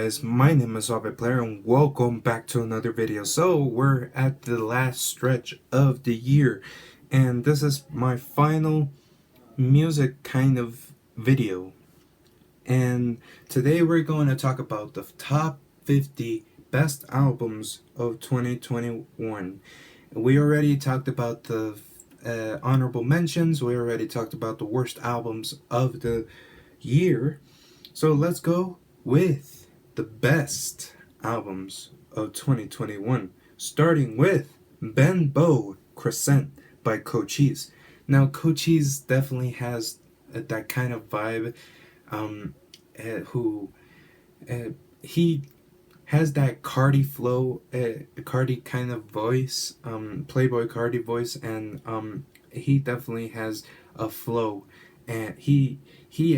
guys, my name is Player and welcome back to another video. So we're at the last stretch of the year and this is my final music kind of video. And today we're going to talk about the top 50 best albums of 2021. We already talked about the honorable mentions, we already talked about the worst albums of the year. So let's go with the best albums of 2021, starting with Ben Bow Crescent by Cochise. Now, Cochise definitely has that kind of vibe. He has that Cardi flow, Cardi kind of voice, Playboy Cardi voice, and he definitely has a flow, and he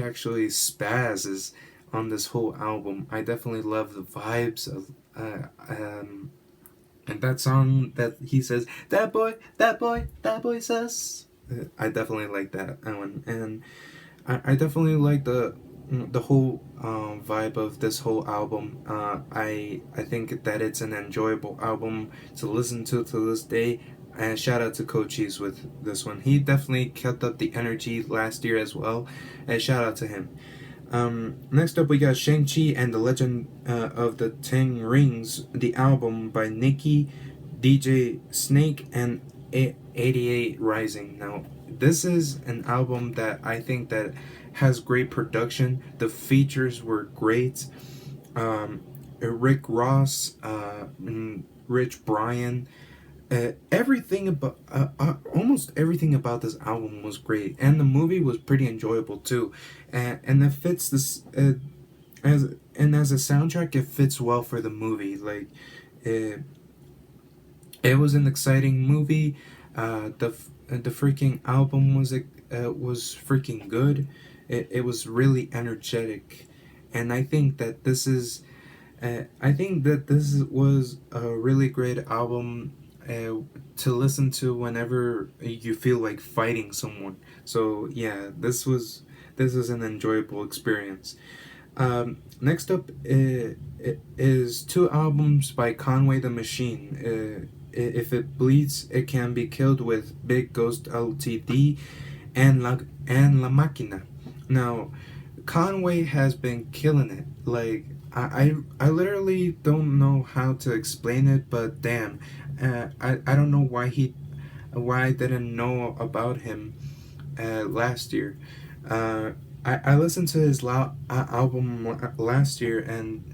actually spazzes on this whole album. I definitely love the vibes of and that song that he says, that boy says. I definitely like that one, and I definitely like the whole vibe of this whole album. I think that it's an enjoyable album to listen to this day. And shout out to Cochise with this one. He definitely kept up the energy last year as well. And shout out to him. Next up we got Shang-Chi and the Legend of the Ten Rings, the album by Nicki, DJ Snake, and 88 Rising. Now, this is an album that I think that has great production. The features were great. Rick Ross, Rich Brian, everything about almost everything about this album was great, and the movie was pretty enjoyable too. And it fits this as a soundtrack. It fits well for the movie. Like it was an exciting movie. The freaking album was freaking good. It was really energetic, and I think that this was a really great album to listen to whenever you feel like fighting someone. So yeah, this was an enjoyable experience. Next up is two albums by Conway the Machine. If it bleeds, it can be killed with Big Ghost Ltd. and La Máquina. Now, Conway has been killing it. Like I literally don't know how to explain it, but damn, I don't know why I didn't know about him last year. I listened to his album last year, and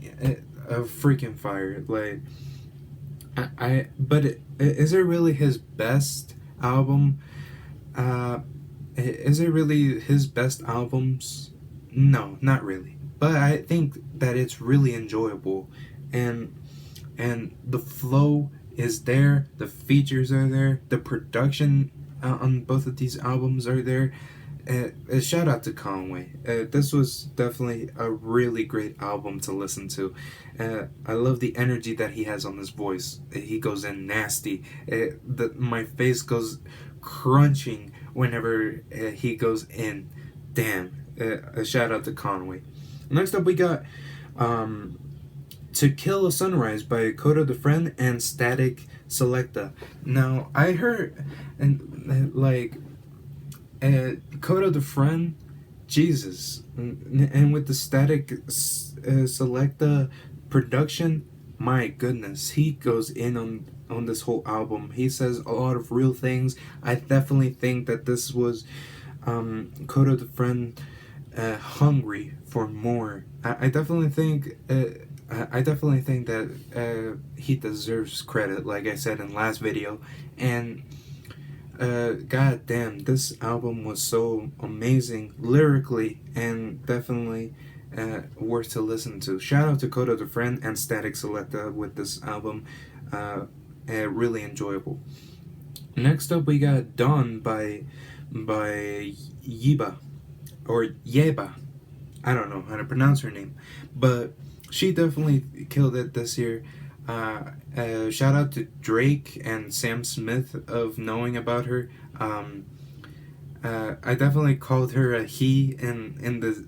a freaking fire. Like is it really his best album? Is it really his best albums? No, not really. But I think that it's really enjoyable, and the flow is there, the features are there, the production on both of these albums are there. Shout out to Conway. This was definitely a really great album to listen to. I love the energy that he has on his voice. He goes in nasty. My face goes crunching whenever he goes in. Damn. A shout out to Conway. Next up we got To Kill a Sunrise by Coda the Friend and Static Selecta. Now, I heard Coda the Friend, Jesus, and with the Static Selecta production, my goodness, he goes in on this whole album. He says a lot of real things. I definitely think that this was Coda the Friend hungry for more. I definitely think that he deserves credit, like I said in last video. And god damn, this album was so amazing lyrically, and definitely worth to listen to. Shout out to Coda the Friend and Static Selecta with this album. Really enjoyable. Next up we got Dawn by Yiba, or Yeba. I don't know how to pronounce her name, but she definitely killed it this year. Shout out to Drake and Sam Smith of knowing about her. I definitely called her a he in the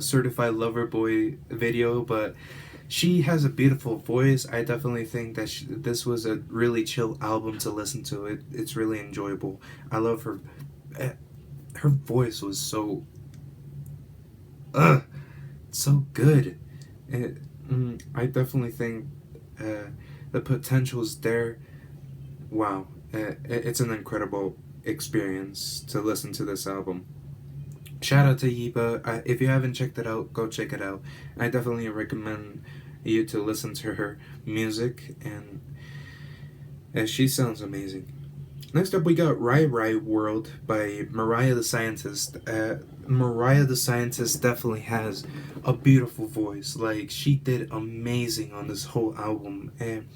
Certified Lover Boy video, but she has a beautiful voice. I definitely think that this was a really chill album to listen to. It's really enjoyable. I love her. eh, Her voice was uh, so good. It, I definitely think the potential is there. Wow, it's an incredible experience to listen to this album. Shout out to Yiba. If you haven't checked it out, go check it out. I definitely recommend you to listen to her music, and she sounds amazing. Next up, we got Rai Rai World by Mariah the Scientist. Mariah the Scientist definitely has a beautiful voice. Like, she did amazing on this whole album, and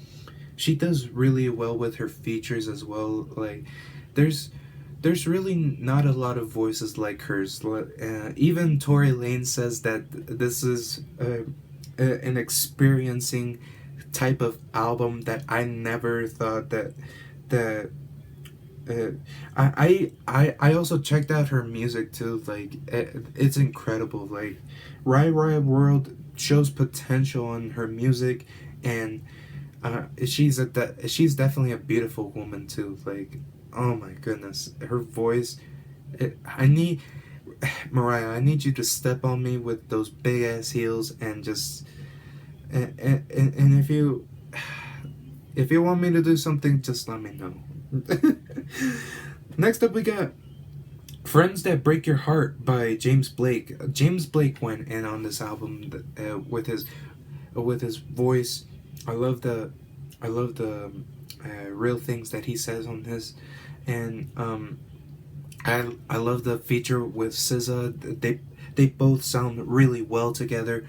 she does really well with her features as well. Like, there's there's really not a lot of voices like hers. Even Tory Lane says that this is an experiencing type of album that I never thought that I also checked out her music too. Like, it's incredible. Like, Rai Rai World shows potential in her music, and she's definitely a beautiful woman too. Like, oh my goodness, her voice. I need Mariah. I need you to step on me with those big ass heels and just and if you want me to do something, just let me know. Next up, we got Friends That Break Your Heart by James Blake. James Blake went in on this album with his voice. I love the real things that he says on this, and I love the feature with SZA. They both sound really well together,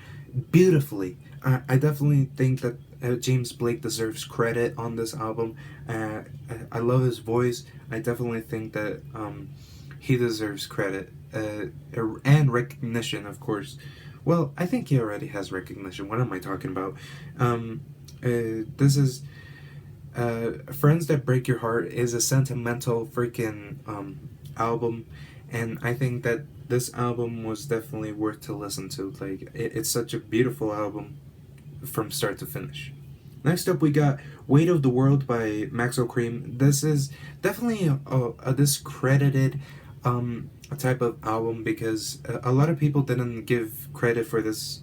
beautifully. I definitely think that James Blake deserves credit on this album. I love his voice. I definitely think that he deserves credit and recognition, of course. Well, I think he already has recognition. What am I talking about? This is Friends That Break Your Heart is a sentimental freaking album, and I think that this album was definitely worth to listen to. Like, it's such a beautiful album from start to finish. Next up, we got Weight of the World by Maxo Cream. This is definitely a discredited type of album because a lot of people didn't give credit for this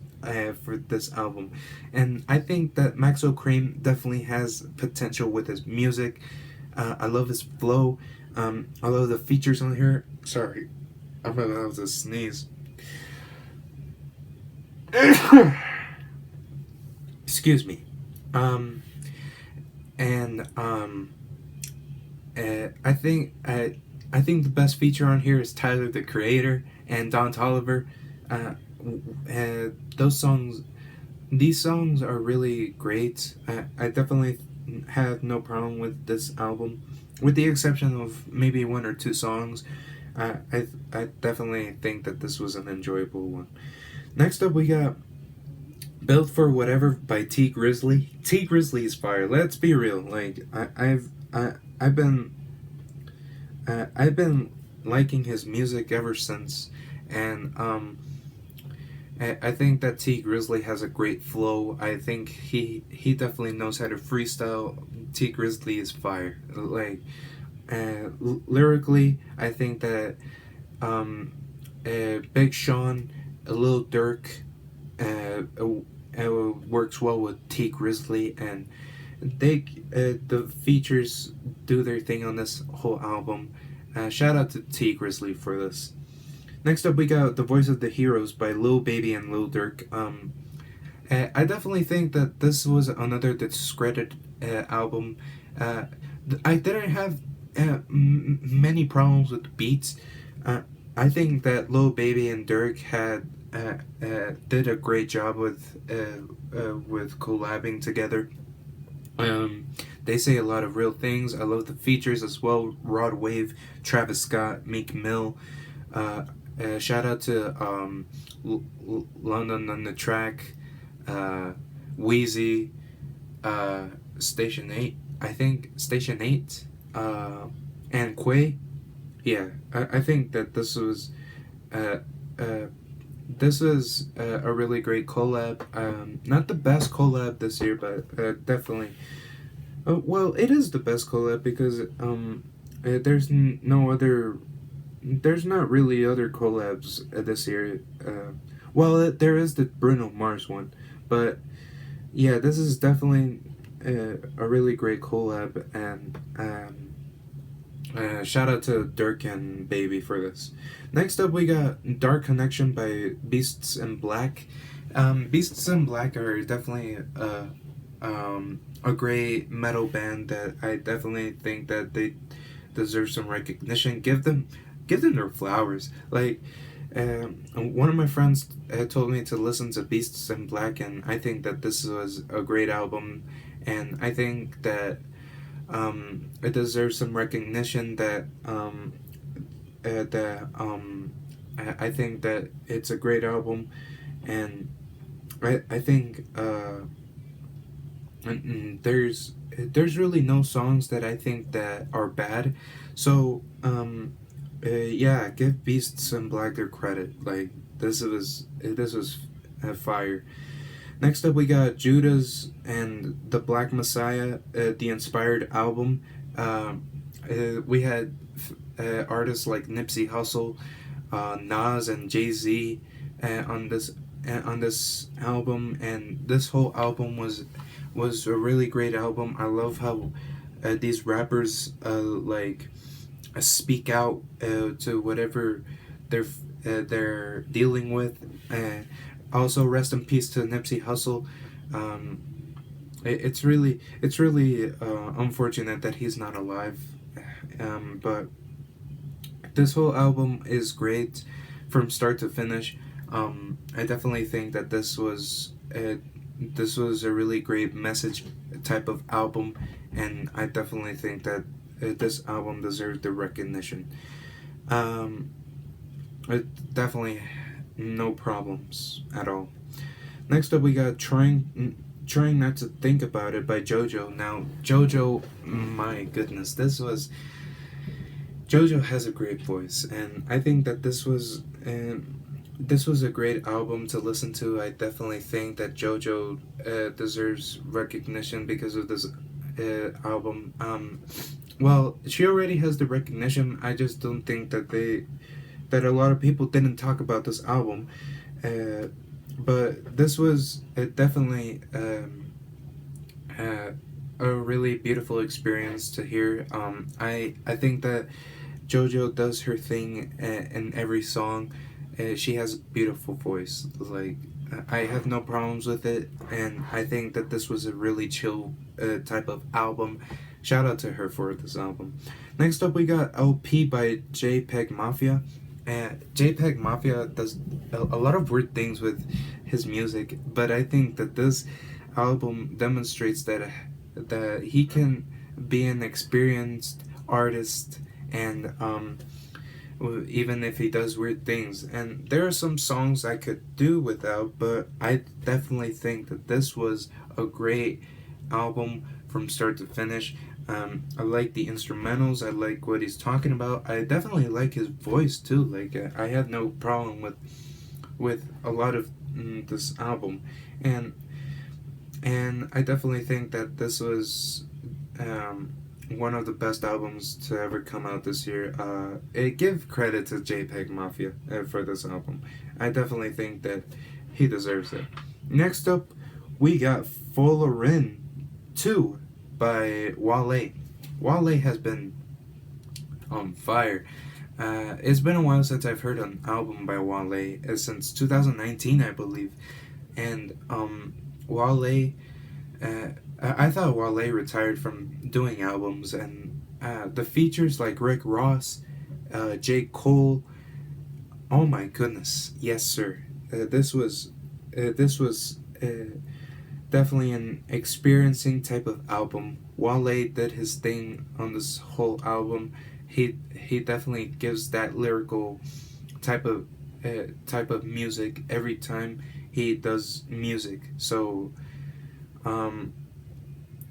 album, and I think that Maxo Cream definitely has potential with his music. I love his flow. I love the features on here. Sorry, I'm about to sneeze. Excuse me. And I think the best feature on here is Tyler the Creator and Don Toliver. These songs are really great. I definitely have no problem with this album, with the exception of maybe one or two songs. I definitely think that this was an enjoyable one. Next up, we got Built for Whatever by T Grizzly. T Grizzly is fire. Let's be real. Like, I've been liking his music ever since, and I think that T Grizzly has a great flow. I think he definitely knows how to freestyle. T Grizzly is fire. Like, lyrically, I think that Big Sean, Lil Durk, works well with T Grizzly, and the features do their thing on this whole album. Shout out to T Grizzly for this. Next up, we got The Voice of the Heroes by Lil Baby and Lil Durk. I definitely think that this was another discredited album. I didn't have many problems with the beats. I think that Lil Baby and Durk did a great job with collabing together. They say a lot of real things. I love the features as well. Rod Wave, Travis Scott, Meek Mill. Shout out to London on the Track, Wheezy, Station 8, I think, Station 8, and Quay. yeah, I think that uh, uh, this was a really great collab. Not the best collab this year, but definitely. Well, it is the best collab because there's no other. There's not really other collabs this year. Well, there is the Bruno Mars one, but yeah, this is definitely a really great collab, and shout out to Dirk and Baby for this. Next up, we got Dark Connection by Beasts in Black. Beasts in Black are definitely a great metal band that I definitely think that they deserve some recognition. Give them their flowers. Like, one of my friends told me to listen to Beasts in Black, and I think that this was a great album, and I think that it deserves some recognition. I think that it's a great album, and I think there's really no songs that I think that are bad, so yeah, give Beasts in Black their credit. Like this was fire. Next up, we got Judas and the Black Messiah, the inspired album. We had artists like Nipsey Hussle, Nas, and Jay-Z on this album, and this whole album was a really great album. I love how these rappers speak out to whatever they're dealing with. Also, rest in peace to Nipsey Hussle. It's really unfortunate that he's not alive. But this whole album is great from start to finish. I definitely think that this was a really great message type of album, and I definitely think that this album deserves the recognition. It definitely no problems at all. Next up, we got trying not to think about it by JoJo. Now, JoJo, my goodness, JoJo has a great voice, and I think that this was a great album to listen to. I definitely think that JoJo deserves recognition because of this album. Well, she already has the recognition. I just don't think that a lot of people didn't talk about this album. But this was definitely a really beautiful experience to hear. I think that JoJo does her thing in every song. She has a beautiful voice. Like, I have no problems with it, and I think that this was a really chill type of album. Shout out to her for this album. Next up, we got LP by Jpeg Mafia. Jpeg Mafia does a lot of weird things with his music, but I think that this album demonstrates that he can be an experienced artist, and even if he does weird things. And there are some songs I could do without, but I definitely think that this was a great album from start to finish. I like the instrumentals. I like what he's talking about. I definitely like his voice too. Like, I had no problem with a lot of this album, and I definitely think that this was one of the best albums to ever come out this year. Give credit to JPEG Mafia for this album. I definitely think that he deserves it. Next up, we got Folarin 2 by Wale. Wale has been on fire. It's been a while since I've heard an album by Wale, since 2019, I believe. And Wale, I thought Wale retired from doing albums, and the features like Rick Ross, Jay Colt. Oh my goodness, yes sir. This was definitely an experiencing type of album. Wale did his thing on this whole album. He definitely gives that lyrical type of music every time he does music. So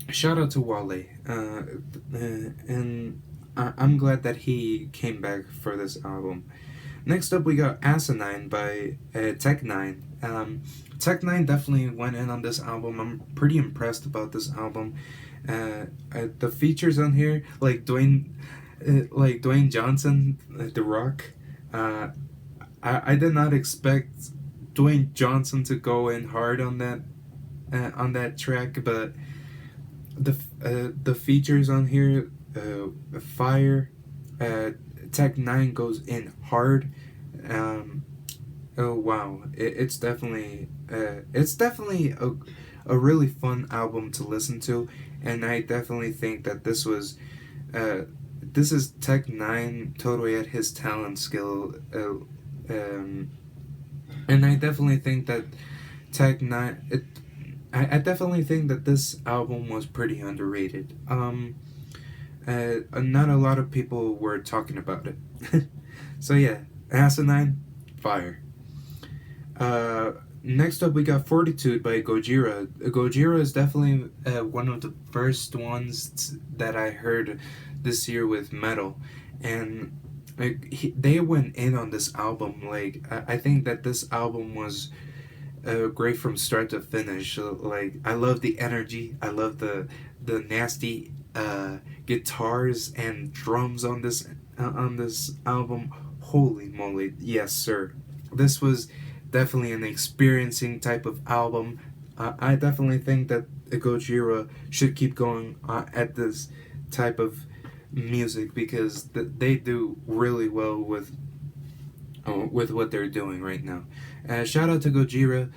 shout out to Wale. And I'm glad that he came back for this album. Next up, we got Asinine by Tech Nine. Tech Nine definitely went in on this album. I'm pretty impressed about this album. The features on here, like Dwayne Johnson, The Rock. Uh, I did not expect Dwayne Johnson to go in hard on that track, but the features on here, Fire, Tech Nine goes in hard. Um, oh wow, it's definitely a really fun album to listen to, and I definitely think that this is Tech Nine totally at his talent skill. And I definitely think that Tech Nine. I definitely think that this album was pretty underrated. Not a lot of people were talking about it. So yeah, Asinine, fire. Next up, we got Fortitude by Gojira. Gojira is definitely one of the first ones that I heard this year with metal, and they went in on this album. Like I think that this album was great from start to finish. Like I love the energy. I love the nasty guitars and drums on this album. Holy moly, yes sir. This was definitely an experiencing type of album. I definitely think that Gojira should keep going at this type of music because they do really well with what they're doing right now. Shout out to Gojira.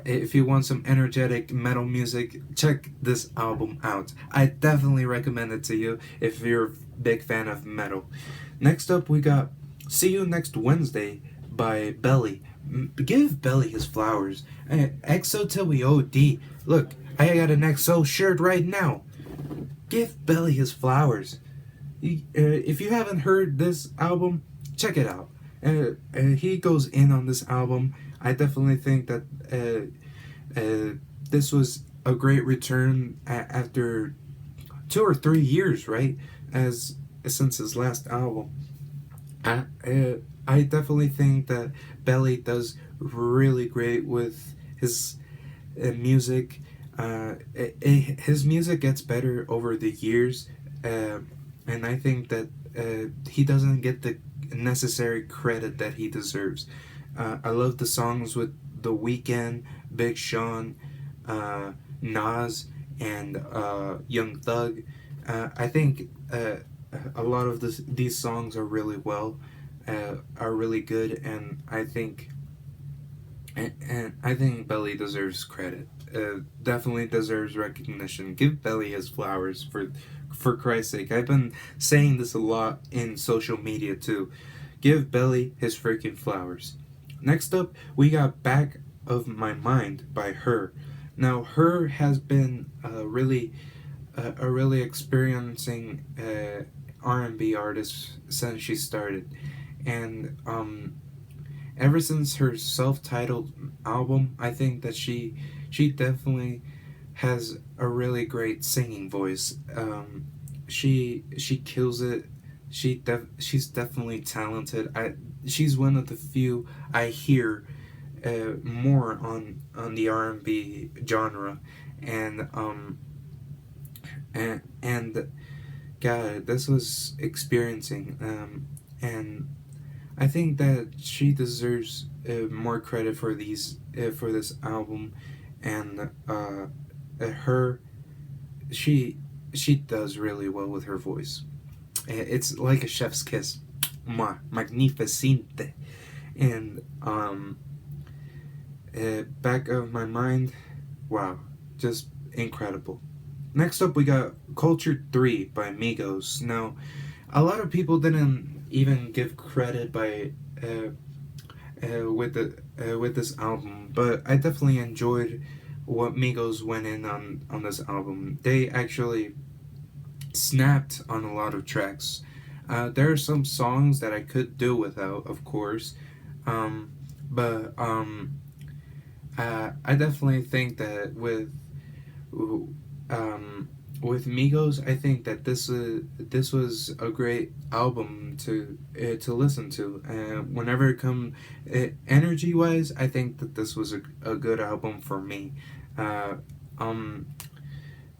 If you want some energetic metal music, check this album out. I definitely recommend it to you if you're a big fan of metal. Next up, we got See You Next Wednesday by Belly. Give Belly his flowers. EXO till we OD. Look, I got an EXO shirt right now. Give Belly his flowers. If you haven't heard this album, check it out. He goes in on this album. I definitely think that this was a great return after 2 or 3 years, right? As since his last album. I definitely think that Belly does really great with his music. His music gets better over the years, and I think that he doesn't get the necessary credit that he deserves. I love the songs with The Weeknd, Big Sean, Nas, and Young Thug. I think a lot of these songs are really good, and I think Belly deserves credit. Definitely deserves recognition. Give Belly his flowers for Christ's sake. I've been saying this a lot in social media too. Give Belly his freaking flowers. Next up, we got Back of My Mind by Her. Now, Her has been a really experiencing R&B artist since she started, and ever since her self-titled album, I think that she definitely has a really great singing voice. She kills it. She's definitely talented. She's one of the few I hear more on the R&B genre, and and God, this was experiencing, and I think that she deserves more credit for this album, and her she does really well with her voice. It's like a chef's kiss, magnificente, and Back of My Mind, wow, just incredible. Next up, we got Culture 3 by Amigos. Now, a lot of people didn't even give credit with this album, but I definitely enjoyed what Migos went in on this album. They actually snapped on a lot of tracks. There are some songs that I could do without, of course, but I definitely think that um, with Migos, I think that this was a great album to listen to. Whenever it come energy wise, I think that this was a good album for me. Uh, um,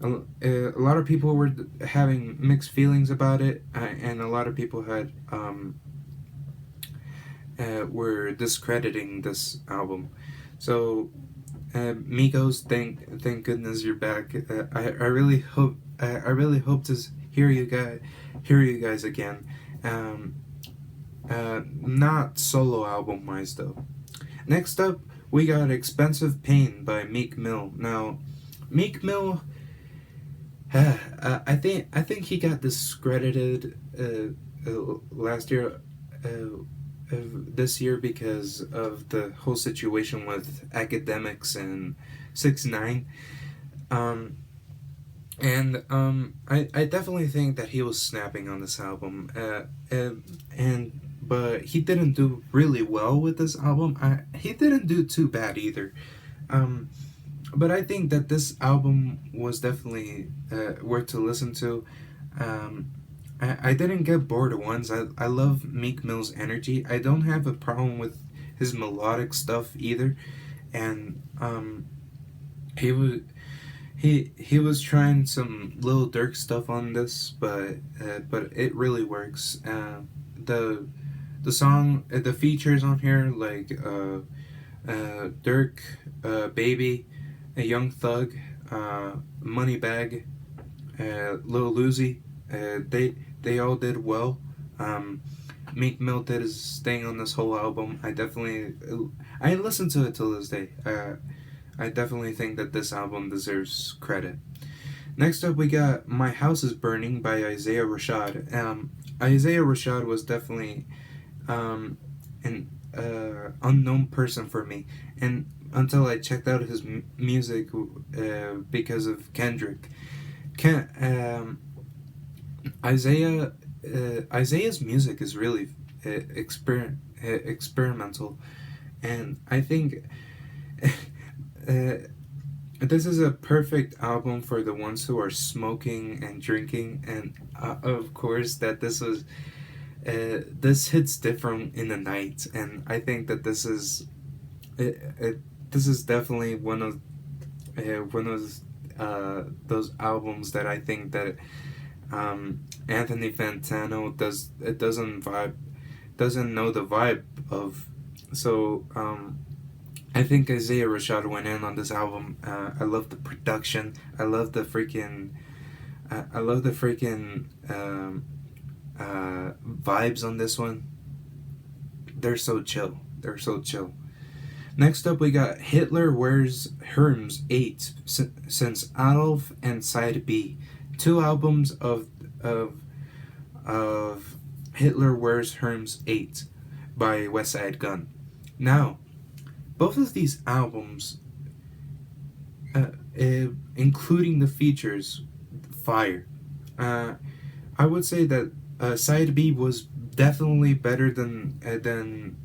a lot of people were having mixed feelings about it, and a lot of people had were discrediting this album. So Migos, thank goodness you're back. I really hope to hear you guys again. Not solo album wise though. Next up, we got "Expensive Pain" by Meek Mill. Now, Meek Mill, I think he got discredited last year. This year because of the whole situation with academics and 6ix9ine. I definitely think that he was snapping on this album. But he didn't do really well with this album. He didn't do too bad either. But I think that this album was definitely worth to listen to. I didn't get bored once. I love Meek Mill's energy. I don't have a problem with his melodic stuff either, and he was trying some Lil Durk stuff on this, but it really works. The song, the features on here like Durk, Baby, a Young Thug, Moneybag, Lil Uzi. They all did well. Meek Mill did his thing on this whole album. I listen to it till this day. I definitely think that this album deserves credit. Next up, we got "My House Is Burning" by Isaiah Rashad. Isaiah Rashad was definitely an unknown person for me, and until I checked out his music because of Kendrick. Isaiah's music is really experimental, and I think this is a perfect album for the ones who are smoking and drinking, and of course that this hits different in the night, and I think that this is definitely one of those albums that I think that Anthony Fantano doesn't know the vibe of. So I think Isaiah Rashad went in on this album. I love the production. I love the freaking vibes on this one. They're so chill. Next up, we got "Hitler Wears Hermes 8" since Adolf and Side B. 2 albums of "Hitler Wears Hermes 8" by Westside Gunn. Now, both of these albums, including the features, fire. I would say that Side B was definitely better than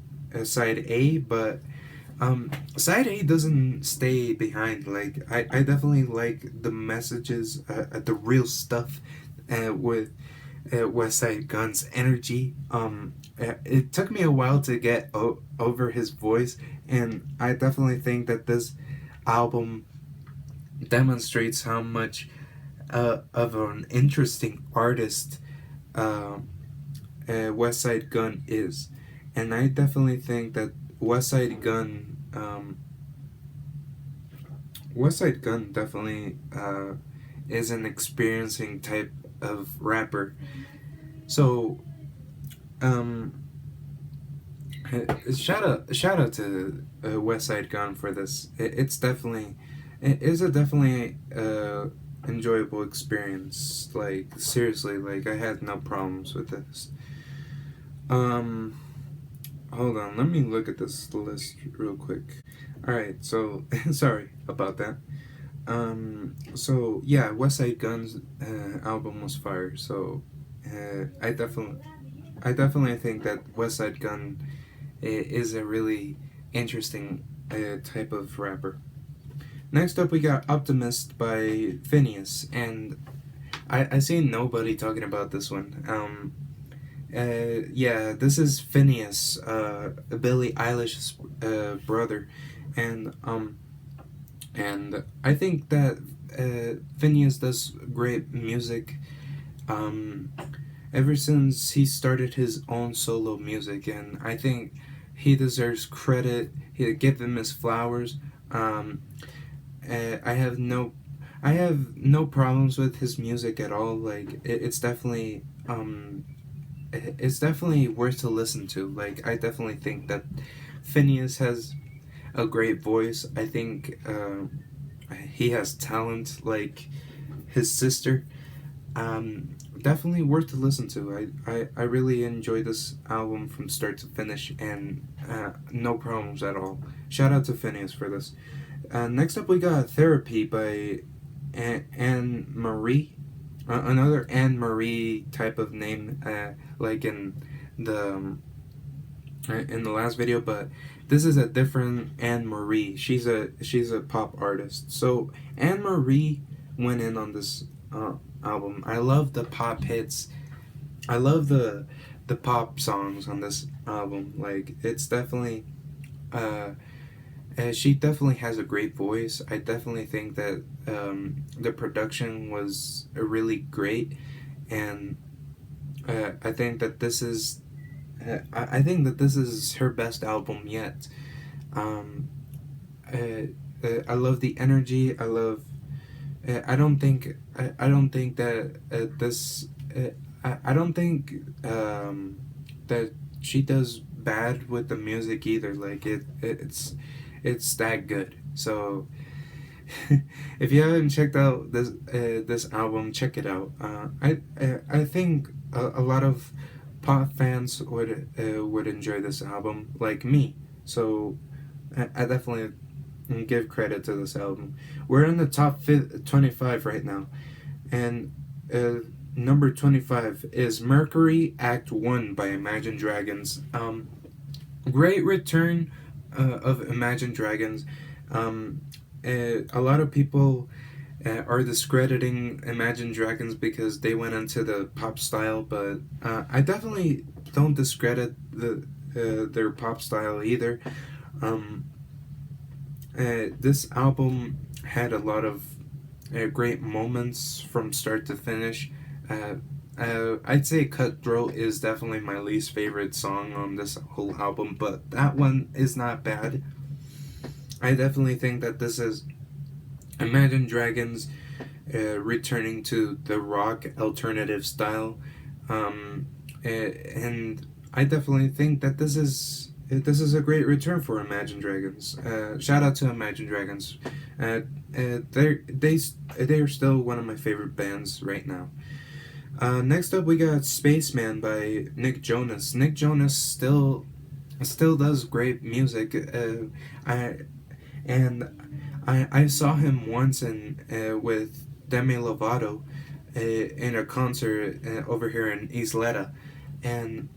Side A, but Side A doesn't stay behind. Like I definitely like the messages, the real stuff, with Westside Gunn's energy. It took me a while to get over his voice, and I definitely think that this album demonstrates how much of an interesting artist Westside Gunn is, and I definitely think that Westside Gunn definitely is an experiencing type of rapper. So shout out to Westside Gunn for this. It is a definitely enjoyable experience. Like seriously, like I had no problems with this. Hold on, let me look at this list real quick. Alright, so sorry about that. So yeah, Westside Gunn's album was fire. So I definitely think that Westside Gunn is a really interesting type of rapper. Next up, we got "Optimus" by Phineas, and I see nobody talking about this one. Yeah, this is Phineas, Billie Eilish's brother, and I think that Phineas does great music. Um, Ever since he started his own solo music, and I think he deserves credit. He give him his flowers. Um, I have no problems with his music at all. Like it's definitely worth to listen to. Like I definitely think that Phineas has a great voice. I think he has talent like his sister. Definitely worth to listen to. I really enjoyed this album from start to finish, and no problems at all. Shout out to Phineas for this. Next up, we got Therapy by Anne Marie. Another Anne Marie type of name, like the in the last video, but this is a different Anne Marie. She's a pop artist. So Anne Marie went in on this album. I love the pop hits. I love the pop songs on this album. Like it's definitely she definitely has a great voice. I definitely think that the production was really great, and I think that this is I think that this is her best album yet. Um, I love the energy. I love. I don't think that this. I don't think that she does bad with the music either. Like it's that good. So if you haven't checked out this album, check it out. I think a lot of pop fans would enjoy this album like me. So I definitely give credit to this album. We're in the top 25 right now, and number 25 is Mercury Act 1 by Imagine Dragons. Great return of Imagine Dragons. A lot of people are discrediting Imagine Dragons because they went into the pop style, but I definitely don't discredit their pop style either. This album had a lot of great moments from start to finish. I'd say Cutthroat is definitely my least favorite song on this whole album, but that one is not bad. I definitely think that this is Imagine Dragons returning to the rock alternative style, and I definitely think that this is a great return for Imagine Dragons. Shout out to Imagine Dragons. They're still one of my favorite bands right now. Next up, we got Spaceman by Nick Jonas. Nick Jonas still does great music. I saw him once with Demi Lovato in a concert over here in Isleta, and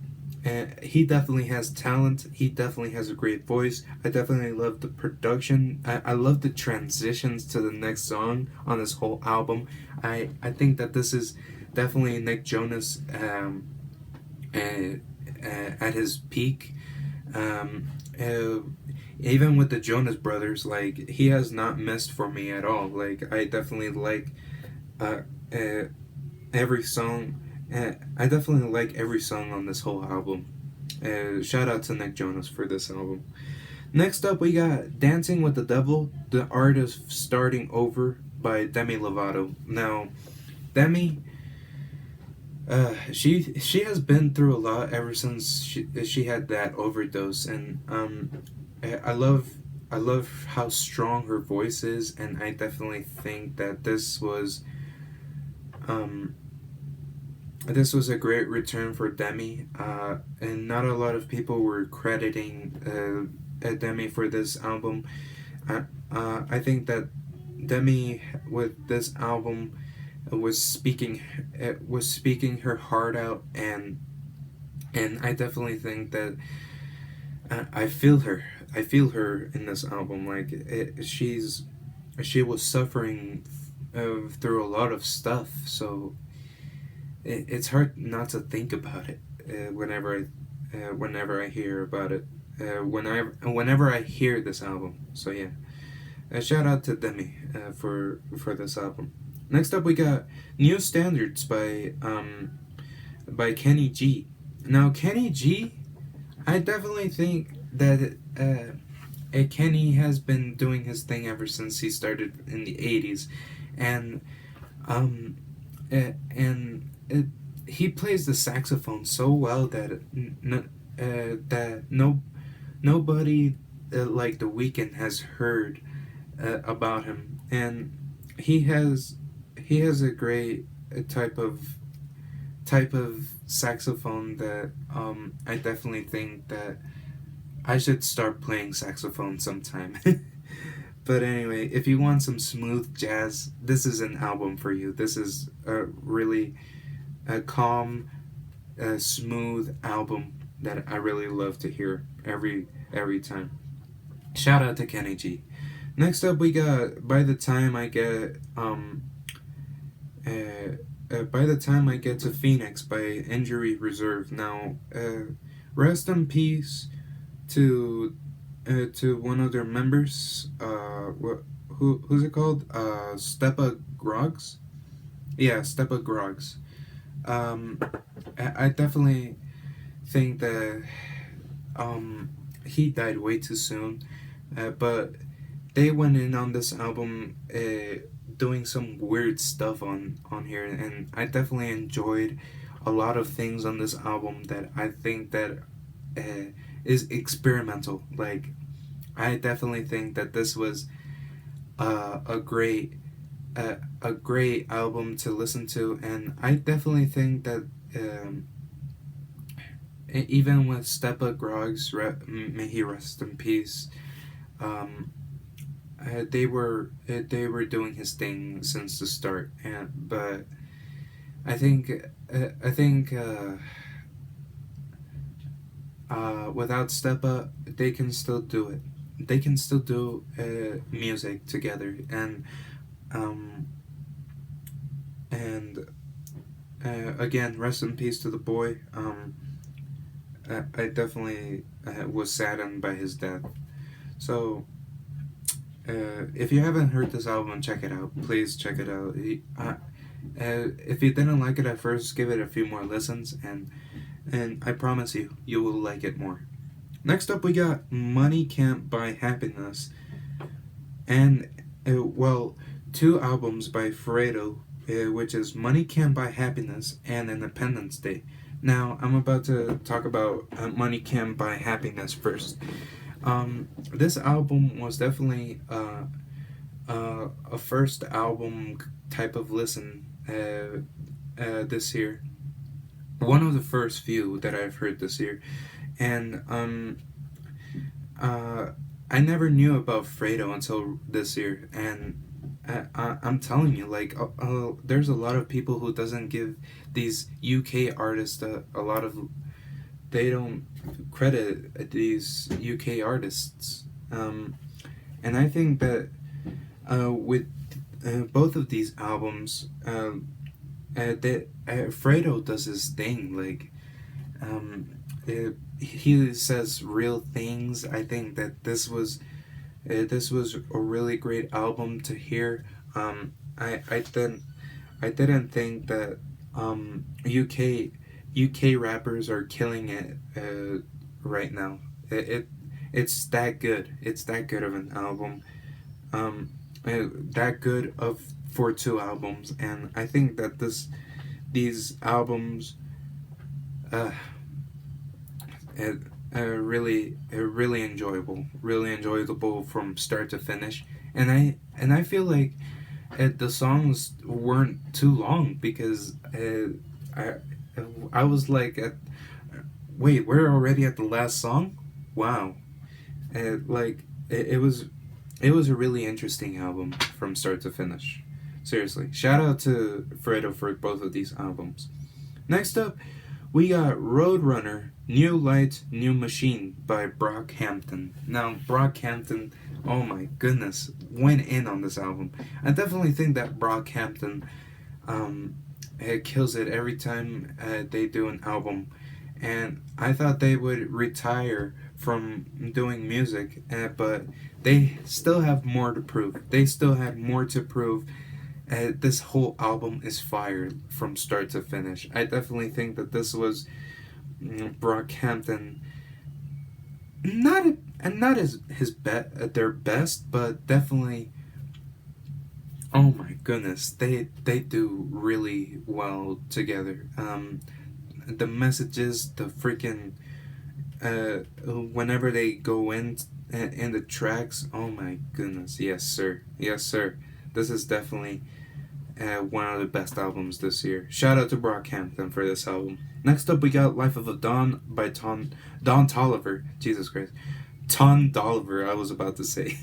he definitely has talent. He definitely has a great voice. I definitely love the production. I love the transitions to the next song on this whole album. I think that this is definitely Nick Jonas at his peak. Even with the Jonas Brothers, like he has not missed for me at all. Like I definitely like every song. I definitely like every song on this whole album. Shout out to Nick Jonas for this album. Next up, we got Dancing with the Devil, The Art of Starting Over by Demi Lovato. Now, Demi, she has been through a lot ever since she had that overdose, and I love how strong her voice is, and I definitely think that this was a great return for Demi, and not a lot of people were crediting Demi for this album. I think that Demi with this album was speaking her heart out, and I definitely think that I feel her. I feel her in this album. Like she was suffering through a lot of stuff, so it's hard not to think about it whenever I hear about it. Whenever I hear this album. So yeah, a shout out to Demi for this album. Next up, we got New Standards by Kenny G. Now Kenny G, I definitely think that Kenny has been doing his thing ever since he started in the '80s, and he plays the saxophone so well that nobody like The Weeknd has heard about him, and he has a great type of saxophone that I definitely think that I should start playing saxophone sometime. But anyway, if you want some smooth jazz, this is an album for you. This is a really calm, smooth album that I really love to hear every time. Shout out to Kenny G. Next up, we got By the Time I Get to Phoenix by Injury Reserve. Now, rest in peace to one of their members. Who's it called? Stepa Groggs. Yeah, Stepa Groggs. I definitely think that he died way too soon, but they went in on this album doing some weird stuff on here, and I definitely enjoyed a lot of things on this album that I think that is experimental. Like, I definitely think that this was a great album to listen to, and I definitely think that even with Stepa Groggs, may he rest in peace, they were doing his thing since the start, but I think without Stepa, they can still do it. They can still do music together, and again, rest in peace to the boy. I definitely was saddened by his death. So, if you haven't heard this album, check it out. Please check it out. If you didn't like it at first, give it a few more listens, and I promise you, you will like it more. Next up, we got Money Can't Buy Happiness, and two albums by Fredo, which is Money Can't Buy Happiness and Independence Day. Now, I'm about to talk about Money Can't Buy Happiness first. This album was definitely a first album type of listen this year. One of the first few that I've heard this year. And I never knew about Fredo until this year, and I'm telling you, like, there's a lot of people who doesn't give these UK artists a lot of, they don't credit these UK artists, and I think that with both of these albums, Fredo does his thing, like, he says real things. I think that this was a really great album to hear. I didn't think that UK rappers are killing it right now. It's that good. It's that good of an album. That good for two albums, and I think that these albums really enjoyable from start to finish, and I feel like the songs weren't too long, because I was like, wait, we're already at the last song? Wow. It was a really interesting album from start to finish. Seriously, shout out to Fredo for both of these albums. Next up, we got Roadrunner, New Light, New Machine by Brockhampton. Now, Brockhampton, oh my goodness, went in on this album. I definitely think that Brockhampton kills it every time they do an album. And I thought they would retire from doing music, but they still have more to prove. They still have more to prove. This whole album is fire from start to finish. I definitely think that this was Brockhampton, not as their best, but definitely. Oh my goodness, they do really well together. The messages, the freaking whenever they go in the tracks, oh my goodness, yes sir, yes sir. This is definitely one of the best albums this year. Shout out to Brockhampton for this album. Next up, we got Life of a Don by Don Tolliver. Jesus Christ, Ton Dolliver. I was about to say.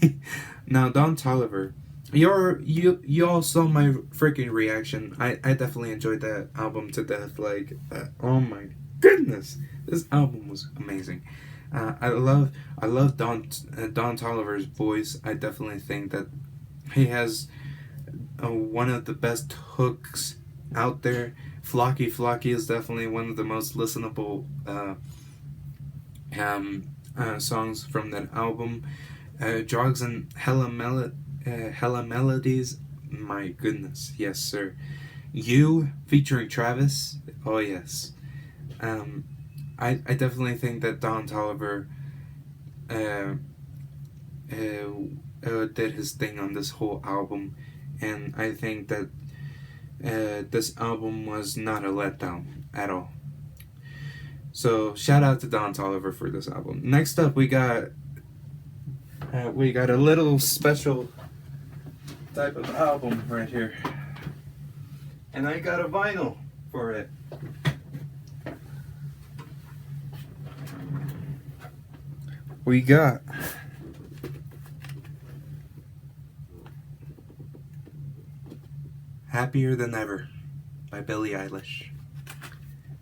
Now Don Tolliver. You all saw my freaking reaction. I definitely enjoyed that album to death. Like, oh my goodness, this album was amazing. I love Don Tolliver's voice. I definitely think that he has one of the best hooks out there. Flocky Flocky is definitely one of the most listenable songs from that album. Drugs and Hella Melodies, my goodness, yes sir. You featuring Travis, oh yes. I definitely think that Don Tolliver did his thing on this whole album, and I think that this album was not a letdown at all. So shout out to Don Tolliver for this album. Next up, we got a little special type of album right here, and I got a vinyl for it. We got Happier Than Ever by Billie Eilish.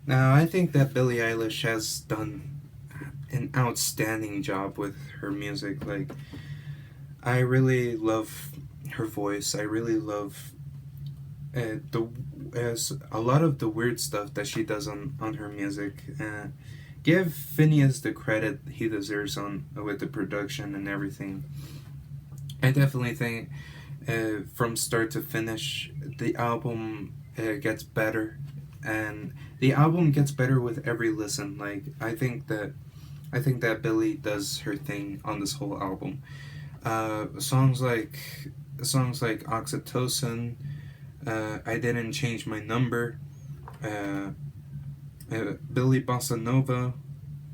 Now, I think that Billie Eilish has done an outstanding job with her music. Like, I really love her voice. I really love a lot of the weird stuff that she does on her music. Give Phineas the credit he deserves on with the production and everything. I definitely think from start to finish, the album gets better, and the album gets better with every listen. Like, I think that Billie does her thing on this whole album. Songs like Oxytocin, I Didn't Change My Number, Billy Bossa Nova,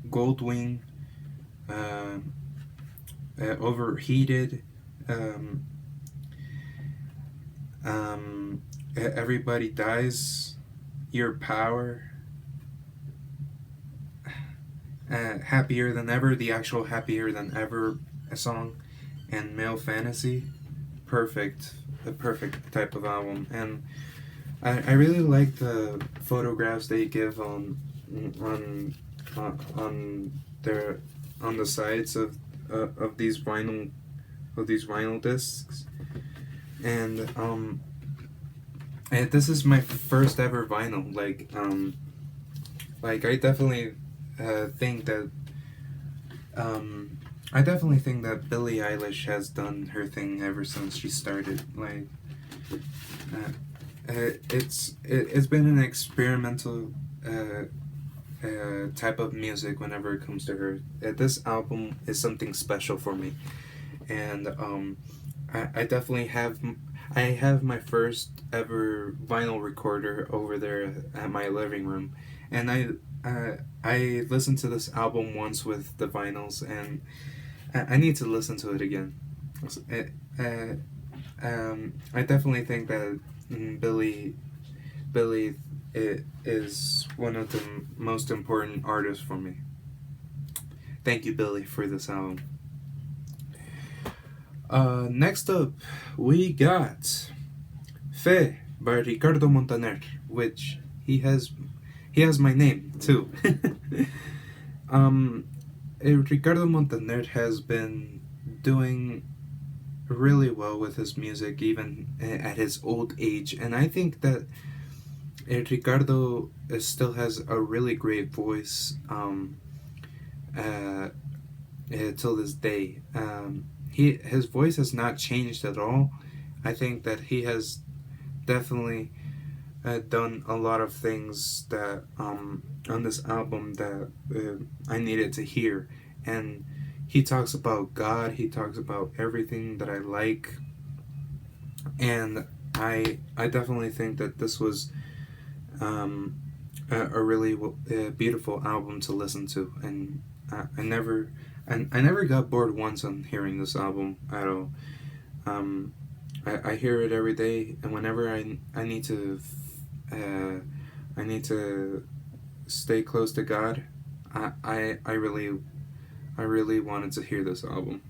Goldwing, Overheated, Everybody Dies, Your Power, Happier Than Ever, the actual Happier Than Ever song, and Male Fantasy. The perfect type of album. And I really like the photographs they give on the sides of these vinyl discs. And this is my first ever vinyl. Like I definitely think that Billie Eilish has done her thing ever since she started. Like, it's been an experimental type of music whenever it comes to her. This album is something special for me, and I definitely have. I have my first ever vinyl recorder over there at my living room, and I listened to this album once with the vinyls, and I need to listen to it again. I definitely think that Billie is one of the most important artists for me. Thank you, Billie, for this album. Next up, we got Fe by Ricardo Montaner, which he has my name too. Ricardo Montaner has been doing really well with his music, even at his old age, and I think that Ricardo still has a really great voice till this day. His voice has not changed at all. I think that he has definitely done a lot of things that on this album that I needed to hear, and he talks about God. He talks about everything that I like, and I definitely think that this was a really beautiful album to listen to, and I never got bored once on hearing this album at all. I hear it every day, and whenever I need to I need to stay close to God, I really wanted to hear this album.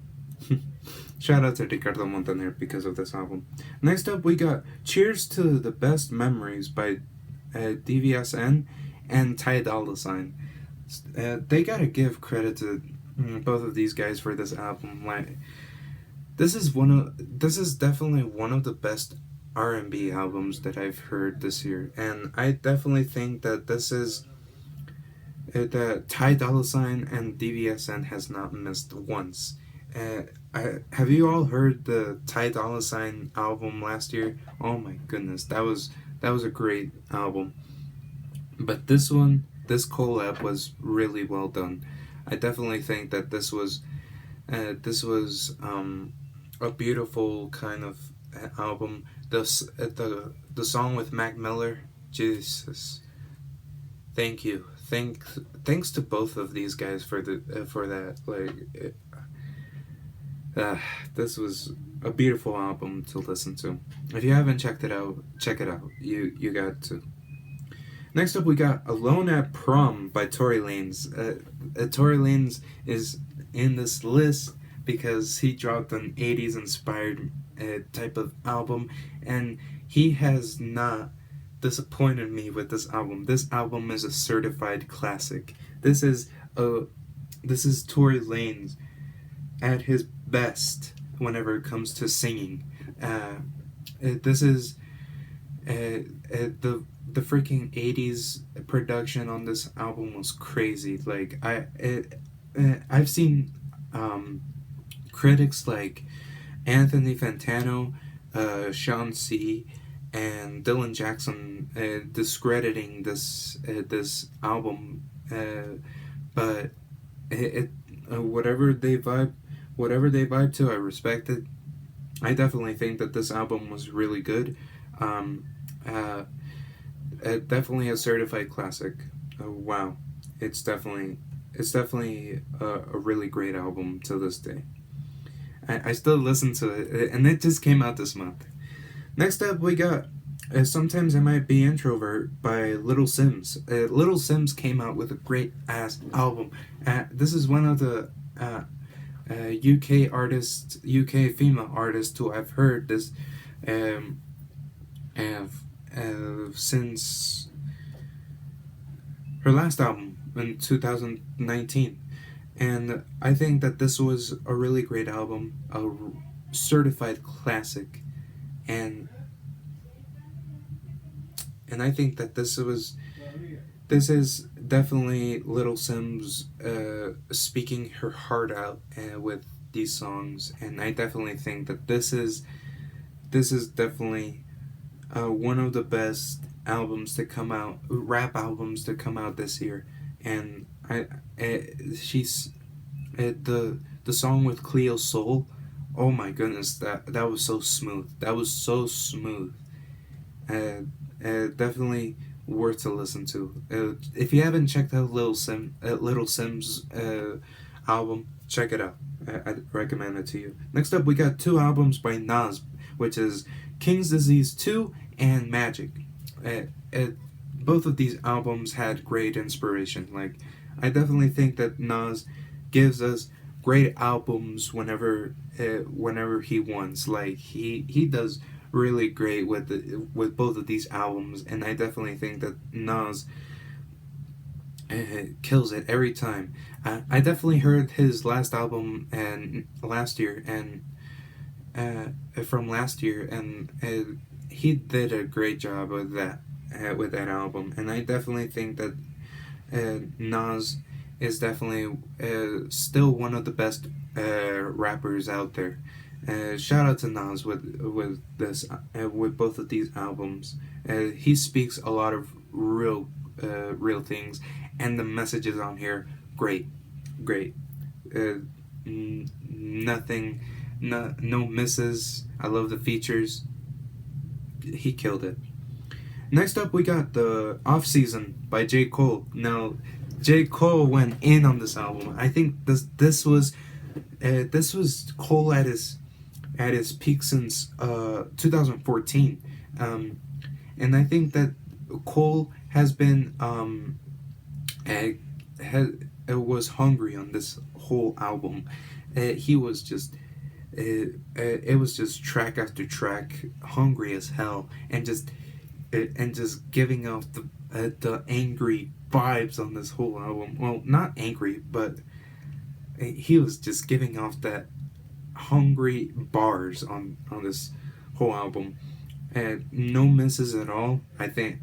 Shout out to Ricardo Montaner because of this album. Next up, we got Cheers to the Best Memories by DVSN and Ty Dolla Sign. They gotta give credit to both of these guys for this album. Like, this is definitely one of the best R&B albums that I've heard this year, and I definitely think that this is that Ty Dolla Sign and DVSN has not missed once. Have you all heard the Ty Dolla Sign album last year? Oh my goodness, that was a great album. But this collab was really well done. I definitely think that this was a beautiful kind of album. The song with Mac Miller, Jesus, thank you, thanks to both of these guys for that. Like, this was a beautiful album to listen to. If you haven't checked it out, check it out. You got to. Next up, we got Alone at Prom by Tory Lanez. Tory Lanez is in this list because he dropped an 80s inspired type of album, and he has not disappointed me with this album. This album is a certified classic. This is Tory Lanez at his best whenever it comes to singing. This is the freaking 80s production on this album was crazy. Like, I've seen critics like Anthony Fantano, Sean C., and Dylan Jackson discrediting this album, but whatever they vibe to, I respect it. I definitely think that this album was really good. Definitely a certified classic. Wow, it's definitely a really great album to this day. I still listen to it, and it just came out this month. Next up, we got Sometimes I Might Be Introvert by Little Sims. Little Sims came out with a great ass album. This is one of the UK female artists who I've heard this since her last album in 2019. And I think that this was a really great album, a certified classic, and I think that this is definitely Little Sims speaking her heart out with these songs, and I definitely think that this is definitely one of the best albums to come out, rap albums to come out this year, and she's the song with Cleo Soul. Oh my goodness, that was so smooth. That was so smooth. Definitely worth to listen to. If you haven't checked out Little Sims album, check it out. I'd recommend it to you. Next up, we got two albums by Nas, which is King's Disease 2 and Magic. Both of these albums had great inspiration. Like, I definitely think that Nas gives us great albums whenever he wants. Like, he does really great with both of these albums, and I definitely think that Nas kills it every time. I definitely heard his last album from last year, and he did a great job of that. with that album, and I definitely think that Nas is definitely still one of the best rappers out there. Shout out to Nas with this with both of these albums. He speaks a lot of real things, and the messages on here, great, great. Nothing, no misses. I love the features. He killed it. Next up, we got the Off Season by J Colt. Now, J Cole went in on this album. I think this was Cole at his peak since 2014, and I think that Cole has been was hungry on this whole album. He was just. It was just track after track, hungry as hell, and just giving off the angry vibes on this whole album. Well, not angry, but he was just giving off that hungry bars on this whole album. No misses at all. I think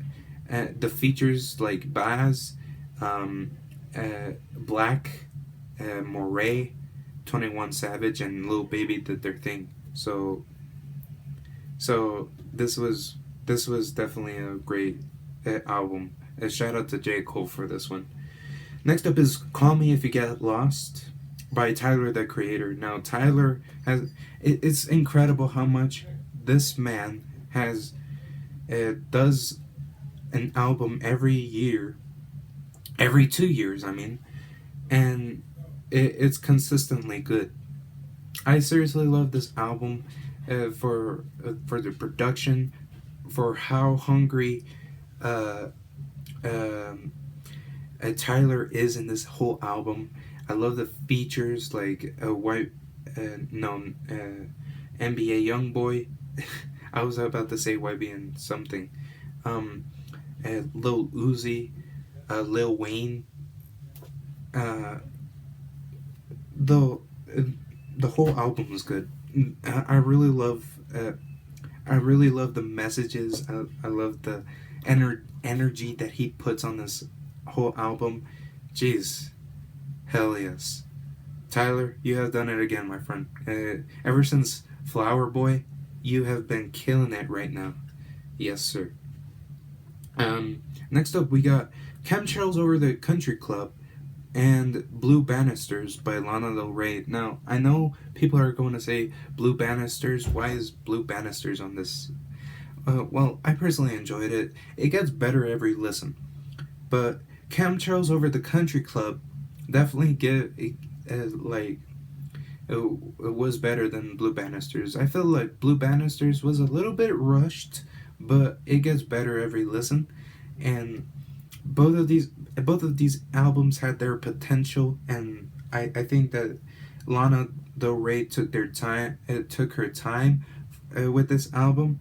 the features like Baz, Black, Moray, 21 Savage, and Lil Baby did their thing. So this was definitely a great album. A shout out to J Cole for this one. Next up is Call Me If You Get Lost by Tyler the Creator. Now Tyler has it's incredible how much this man has does an album every year, every 2 years I mean, and it's consistently good. I seriously love this album for the production, for how hungry Tyler is in this whole album. I love the features like NBA YoungBoy. I was about to say YBN something. Lil Uzi, Lil Wayne. The whole album was good. I really love the messages. I love the energy that he puts on this whole album. Jeez, hell yes, Tyler, you have done it again, my friend. Ever since Flower Boy, you have been killing it right now. Yes, sir. Next up, we got Chemtrails Over the Country Club and Blue Banisters by Lana Del Rey. Now, I know people are going to say Blue Banisters. Why is Blue Banisters on this? Well, I personally enjoyed it. It gets better every listen. But Chemtrails Over the Country Club definitely it was better than Blue Banisters. I feel like Blue Banisters was a little bit rushed, but it gets better every listen. And both of these albums had their potential, and I think that Lana Del Rey took her time with this album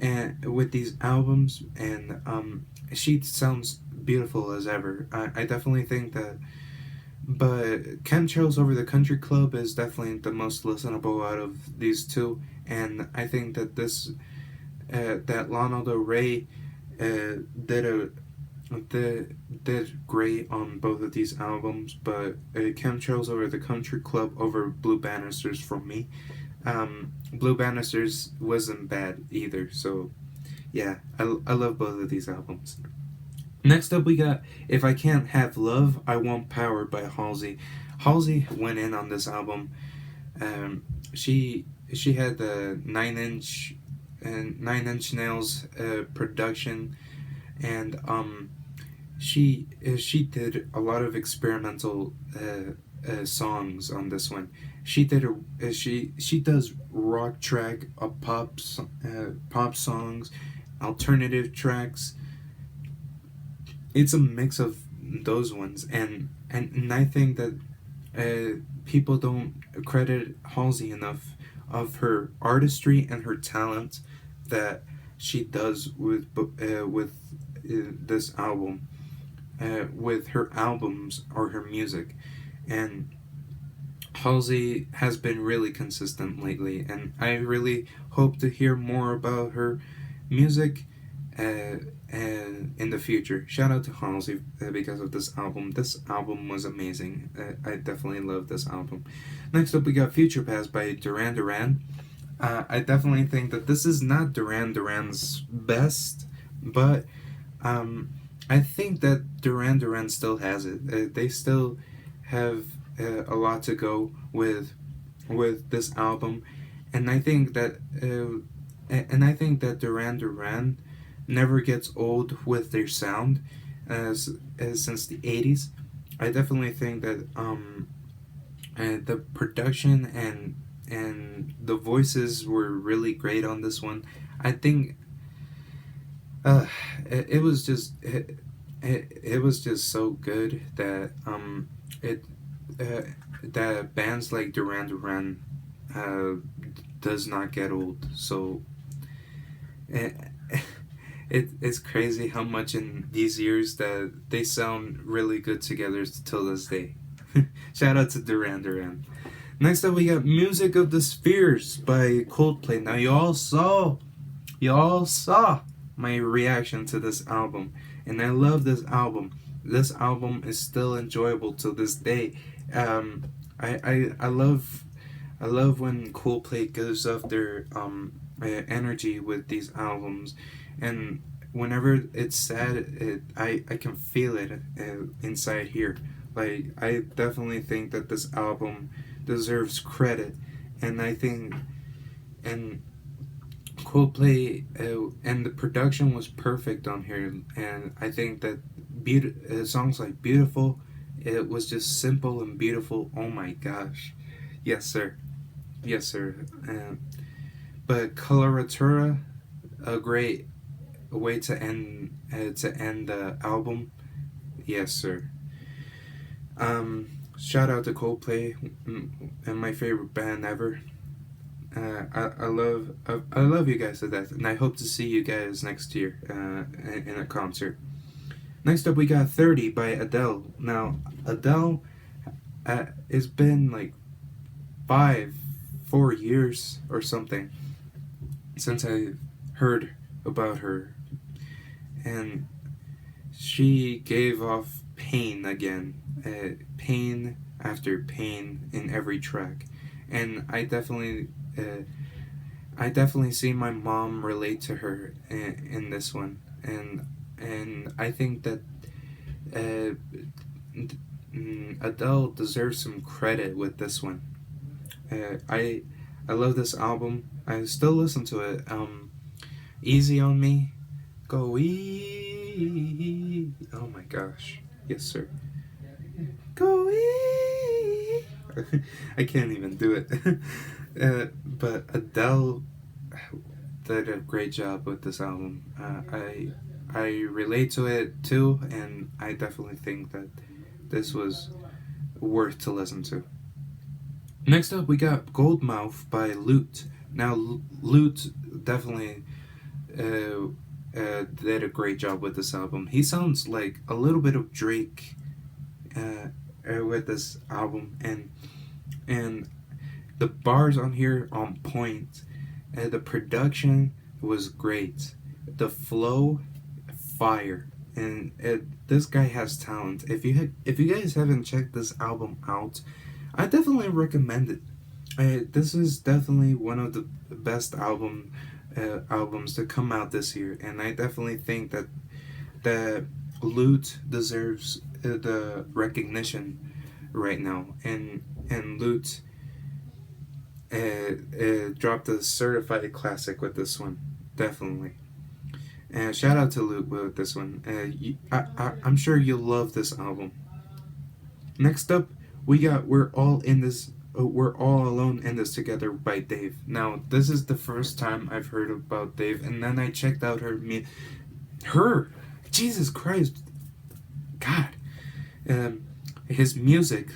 and with these albums, and she sounds beautiful as ever. I definitely think that, but Chemtrails Over the Country Club is definitely the most listenable out of these two, and I think that that Lana Del Rey did great on both of these albums, but Chemtrails Over the Country Club over Blue Banisters for me. Blue Banisters wasn't bad either, so yeah, I love both of these albums. Next up, we got If I Can't Have Love, I Want Power by Halsey. Halsey went in on this album. She had the Nine Inch Nails production, and she did a lot of experimental songs on this one. She does rock track, pop songs, alternative tracks. It's a mix of those ones, and I think that people don't credit Halsey enough of her artistry and her talent that she does with this album, with her albums or her music. And Halsey has been really consistent lately, and I really hope to hear more about her music and in the future. Shout out to Halsey because of this album. This album was amazing. I definitely love this album. Next up, we got Future Past by Duran. I definitely think that this is not Duran's best, but I think that Duran still has it. They still have a lot to go with this album, and I think that Duran never gets old with their sound, as since the 80s. I definitely think that the production and the voices were really great on this one. I think it was just it was just so good that it that bands like Duran does not get old. So it's crazy how much in these years that they sound really good together till this day. Shout out to Duran. Next up, we got Music of the Spheres by Coldplay. Now, you all saw my reaction to this album, and I love this album. This album is still enjoyable till this day. I love when Coldplay gives off their energy with these albums, and whenever it's sad, I can feel it inside here. Like, I definitely think that this album deserves credit, and I think and Coldplay and the production was perfect on here, and I think that songs like Beautiful, it was just simple and beautiful. Oh my gosh, yes sir, yes sir. But Coloratura, a great way to end the album. Yes sir. Shout out to Coldplay, and my favorite band ever. I love you guys to death, and I hope to see you guys next year in a concert. Next up, we got 30 by Adele. Now, Adele, it's been like 4 years or something since I heard about her, and she gave off pain again, pain after pain in every track, and I definitely see my mom relate to her in this one, and I think that Adele deserves some credit with this one. I love this album. I still listen to it. Easy on Me, go easy. Oh my gosh, yes sir. Go easy. I can't even do it. But Adele did a great job with this album. I relate to it too, and I definitely think that this was worth to listen to. Next up, we got Goldmouth by Lute. Now, Lute definitely did a great job with this album. He sounds like a little bit of Drake with this album, and the bars on here on point. The production was great. The flow, fire, and this guy has talent. If you guys haven't checked this album out, I definitely recommend it. This is definitely one of the best albums to come out this year, and I definitely think that Lute deserves the recognition right now, and Lute dropped a certified classic with this one, definitely. And shout out to Lute with this one. I'm sure you'll love this album. Next up, we got We're All Alone in This Together by Dave. Now, this is the first time I've heard about Dave, and then I checked out her, Jesus Christ, God, his music,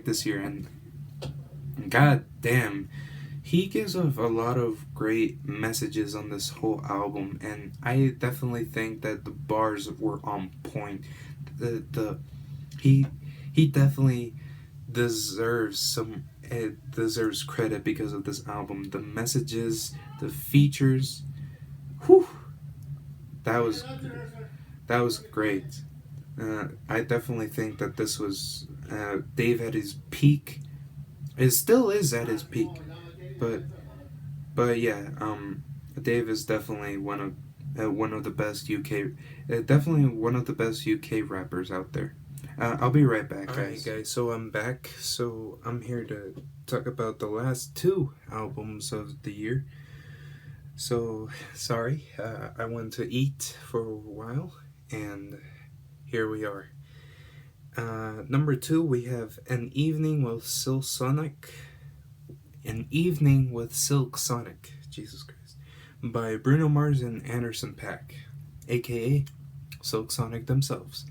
this year, and god damn, he gives off a lot of great messages on this whole album, and I definitely think that the bars were on point. He definitely deserves some it deserves credit because of this album. The messages, the features, whew, that was great. I definitely think that this was Dave at his peak. It still is at his peak, but yeah, Dave is definitely one of the best UK, definitely one of the best UK rappers out there. I'll be right back, guys. Alright, guys, so I'm back. So I'm here to talk about the last two albums of the year. So, sorry, I went to eat for a while, and here we are. Number 2, we have An Evening with Silk Sonic. An Evening with Silk Sonic, Jesus Christ, by Bruno Mars and Anderson .Paak, aka Silk Sonic themselves.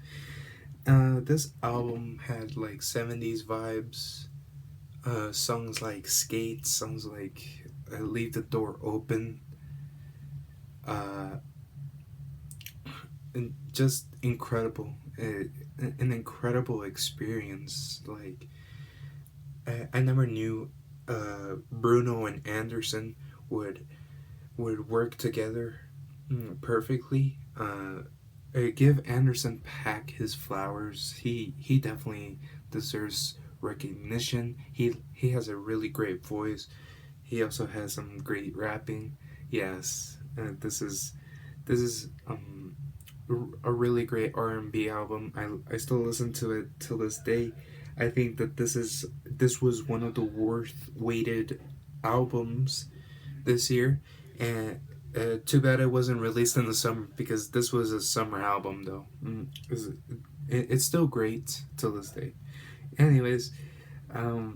This album had like 70s vibes, songs like Skate, songs like Leave the Door Open, and just incredible, an incredible experience. Like, I never knew Bruno and Anderson would work together perfectly. Give Anderson .Paak his flowers. He definitely deserves recognition. He has a really great voice. He also has some great rapping. Yes, this is a really great R&B album. I still listen to it till this day. I think that this was one of the worst weighted albums this year, and too bad it wasn't released in the summer, because this was a summer album though. It's still great till this day. Anyways, yeah,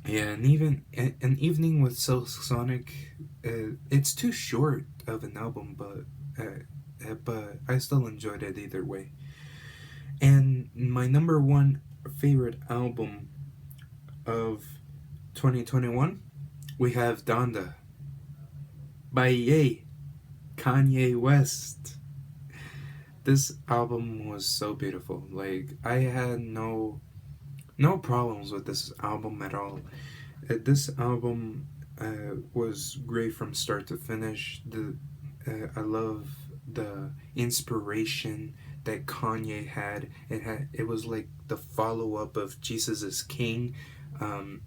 and even An Evening with Silk Sonic, it's too short of an album, but I still enjoyed it either way. And my number one favorite album of 2021, we have Donda by Kanye West. This album was so beautiful. Like, I had no problems with this album at all. This album was great from start to finish. I love the inspiration that Kanye had. It was like the follow up of Jesus is King, and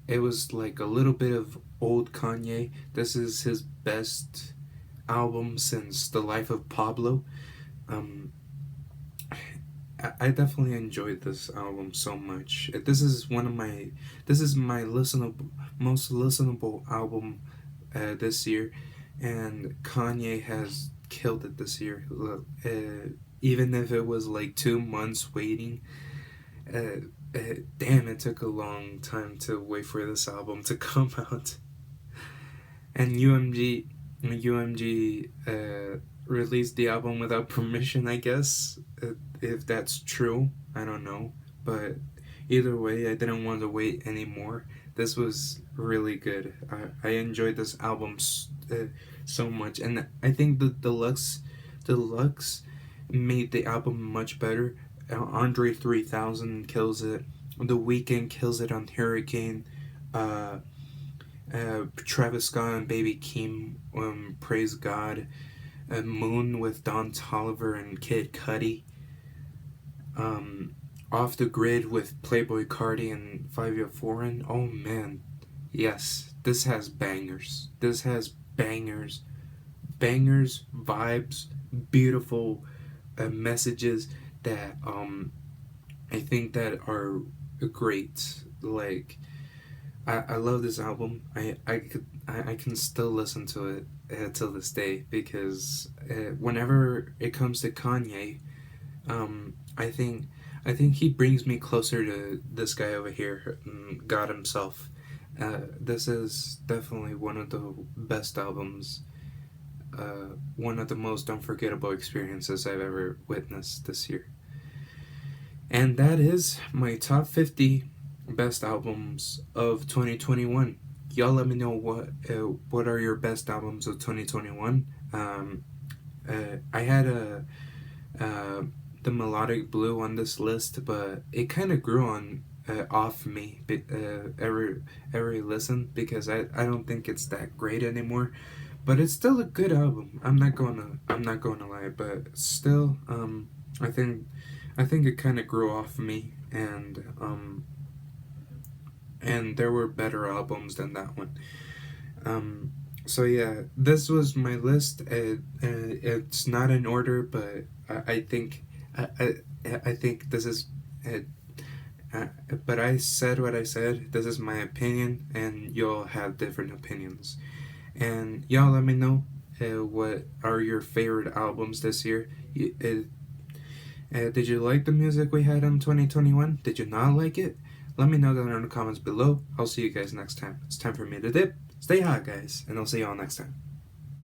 it was like a little bit of old Kanye. This is his best album since The Life of Pablo. I definitely enjoyed this album so much. This is my most listenable album this year, and Kanye has killed it this year. Even if it was like 2 months waiting, damn, it took a long time to wait for this album to come out. And UMG released the album without permission, I guess. If that's true, I don't know. But either way, I didn't want to wait anymore. This was really good. I enjoyed this album so much, and I think the deluxe made the album much better. Andre 3000 kills it. The Weeknd kills it on Hurricane. Travis Scott and Baby Keem, Praise God. Moon with Don Toliver and Kid Cudi. Off the Grid with Playboi Carti and Fivio Foreign. Oh man, yes, this has bangers. This has bangers, vibes, beautiful messages that I think that are great. Like, I love this album. I can still listen to it till this day, because whenever it comes to Kanye, I think he brings me closer to this guy over here, God himself. This is definitely one of the best albums, one of the most unforgettable experiences I've ever witnessed this year. And that is my top 50 best albums of 2021. Y'all let me know what are your best albums of 2021. I had the Melodic Blue on this list, but it kind of grew on off me every listen, because I don't think it's that great anymore. But it's still a good album. I'm not gonna lie, but still, I think it kind of grew off me, and there were better albums than that one. So yeah, this was my list. It's not in order, but I think I think this is. But I said what I said. This is my opinion, and y'all have different opinions. And y'all let me know what are your favorite albums this year. Did you like the music we had in 2021? Did you not like it? Let me know down in the comments below. I'll see you guys next time. It's time for me to dip. Stay hot, guys, and I'll see y'all next time.